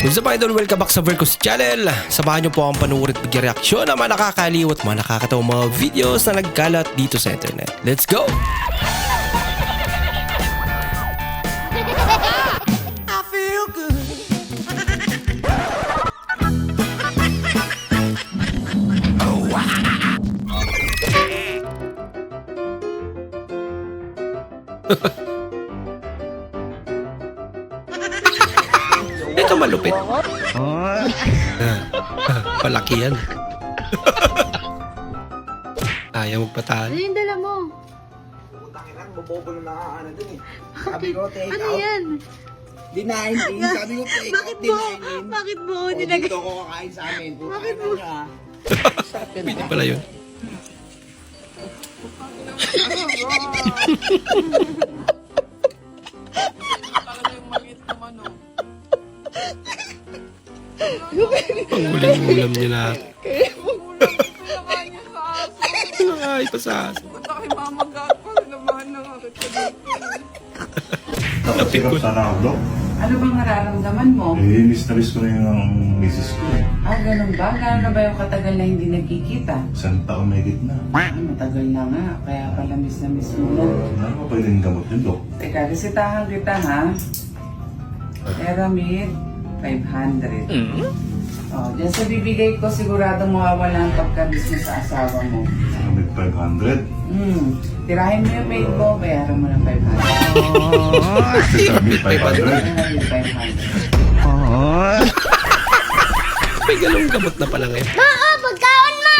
What's up idol? Welcome back sa Vercos Channel. Samahan niyo po ang panuorit at reaksyon ng mga nakakaliw at mga nakakatawang mga videos na nagkalat dito sa internet. Let's go! I feel good. Ito malupit. Palaki yan. Ayaw magpatalo. Ano yung dala mo? Putangin lang, bobobo na ano dun eh. Sabi ko, take Ano out. yan? Dinahin. Sabi ko, take out, dinahin. Bakit mo? O, Nilagay. dito ko kakain sa amin. Bakit mo? Pwede pala yun. Ang huling ulam niya lahat. Ay, pasaso. Napirap sana ako, Dok. Ano bang nararamdaman mo? Miss na miss ko na yung misis ko eh. Ganun ba? Gano'n na ba yung katagal na hindi nagkikita? Isang taon may gitna. Matagal na nga, kaya pala miss na miss mo na. Ano pa pwedeng gamot yun, Dok? Teka, resetahan kita ha. Eramid, 500. Diyan sa bibigay ko, sigurado mawawala ang pagka-miss mo sa asawa mo. May 500. Tirahin mo yung maid mo, bayaran mo ng 500. May 500. Ano yung 500? May galong gamot na pala ngayon. Oo, pagkaon ma!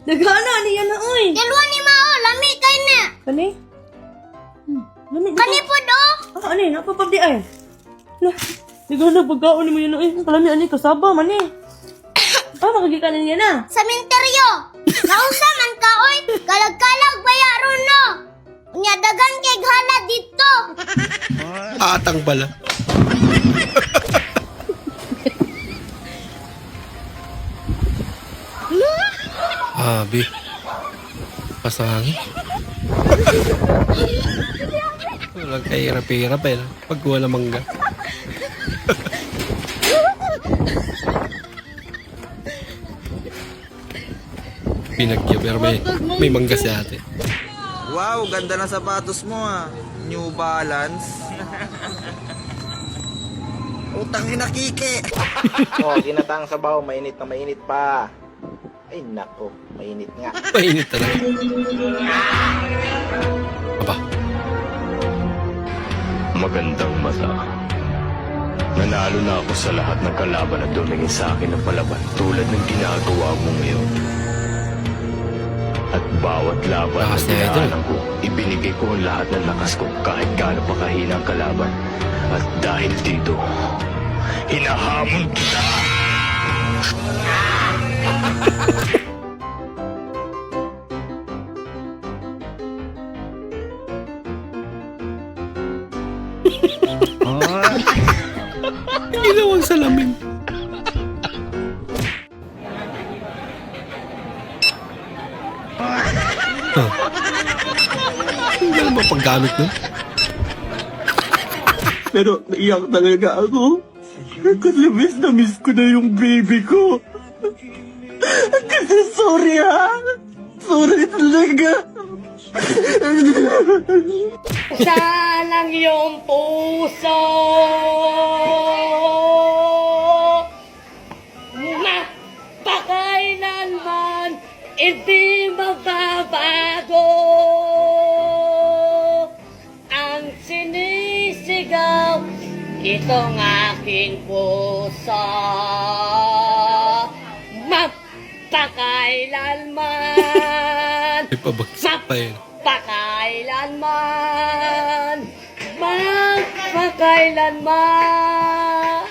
Nagana ni yan na oy. Dalawa ni Mao, lami kay na! Kani? Lami Kani po do! Ano eh, napapabdi ay. Lah, nagana pagkaon ni mo yan oy. Kalami ani kasaba man eh. Makagikanan niya na. Sa minteryo! Nausa man ka, oy! Kalag-kalag baya ron no! Unya dagan kay ghala dito! Atang pala. Abi. Pasangin. Walang kahirap-hirap eh. Pag wala mangga. Pinagya pero may mangga si ate. Wow, ganda ng sapatos mo ah. New Balance. Utang ina kike. Oh, ginataang sabaw, mainit na mainit pa. Ay nako, mainit nga. Mainit talaga. Aba. Magandang mata. Nanalo na ako sa lahat ng kalaban na dumingin sa akin ng palaban tulad ng ginagawa mo ngayon. At bawat laban na Lakas na ito. dinaanan ko, ibinigay ko ang lahat ng lakas ko kahit gaano pa kahina ang kalaban. At dahil dito, hinahamon kita! Ginawang salamin. Hindi naman paggamit nun. Pero naiyak talaga ako. Kasi miss ko na yung baby ko. Kasi sorry ha. Sorry talaga. Saan ang iyong puso? Mapakailanman hindi mababago ang sinisigaw itong aking puso. Mapakailanman May pabagsak pa yun. Pakailanman, magpakailanman.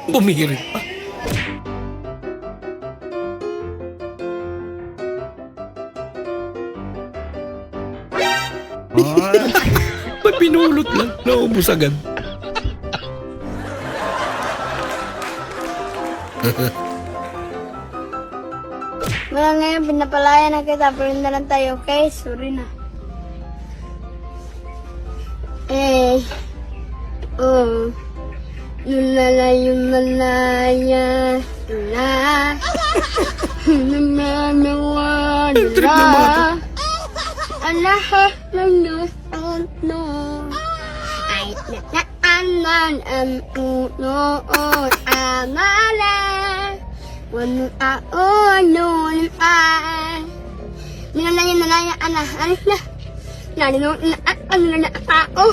Bumirit pa. Ba't pinulot lang? Naubos agad. Wala ngayon, pinapalaya na kita, pero na lang tayo, okay? Sorry na. Oh, yulala, yulalaya, yula. Nananawa, yula. Alaha, lanus, no. Ay, nataanan, unoon, amala. Wanu, aon, ay. Nilalaya, alis na. Nalino, ano na ako?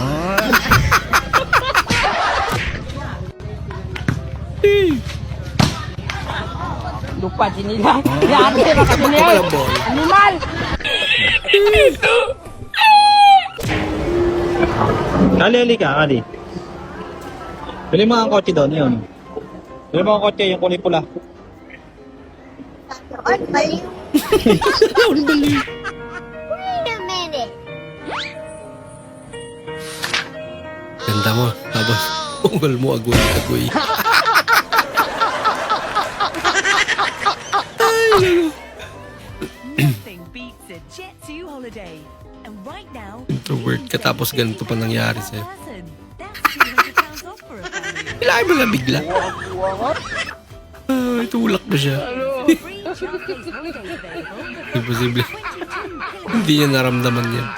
Lupa sinila. Grabe, makabili. Walang ball. Animal! Kali ka, Kali. Bili mo ang kotse doon, yun. Bili mo ang kotse, yung kulay pula. Ay, baliw. Ano bali? Wait a minute. Ganda mo. Tapos, ungol mo agoy. Nothing beats a Jet 2 holiday. And right now, Introvert ka tapos ganito pa nangyari per sa'yo. person. That's £200 off for a family. Kailangan mo na bigla. Itulak mo siya. Free showcase holidays available. Imposible. Hindi niya naramdaman yan.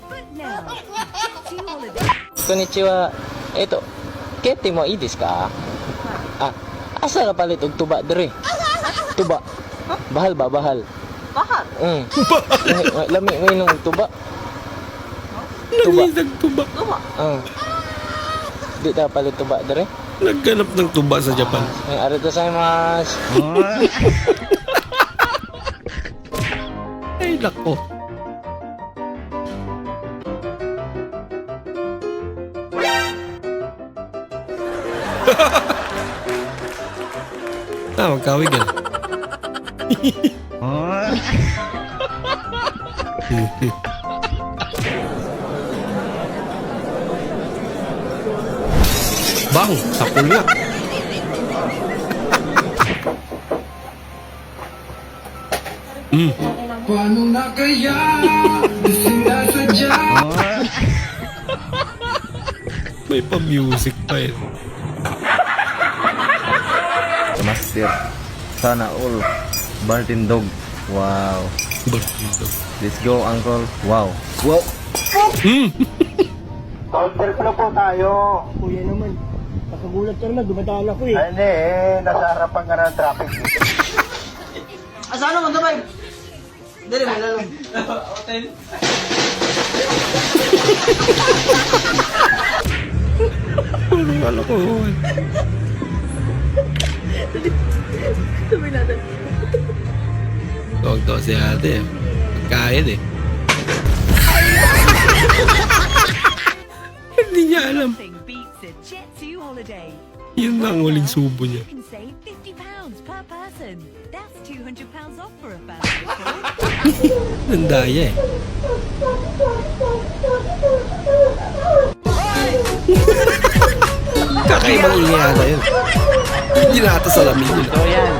But now, Jet 2 holiday. Konnichiwa. Eto, kete mo idis ka? Ah, asa na palit og tuba dere? Tuba. Bahal ba, bahal? Bahal? Lami mo inong tuba. Nangisag tuba. Di ta palit tuba dere? Nagganap ng tuba sa Japan. Ay, arigatou gozaimasu. Ay, lako. Magkawig yan. Bang, sapul nga. May pa-music pa yun. Master. Sana all. Bartin dog. Wow. Bartito. Let's go, uncle. Wow. Wow. Counterflow po tayo. Kuya naman, nakagulat ka naman, dumadaan ako eh. Ay, hindi nasa harapan ka ng traffic. Asa naman sabay? Dali mo lang. Ano kala ko? Tawag daw si ate. Pagkain eh. Hindi niya alam. Nothing beats a Jet 2 holiday. Yun na ang huling subo niya. You can save £50 per person. That's £200 off for a family. Nandaya eh. Kakaibang ingay ata yun. Hindi na ata salamin yun. So yan.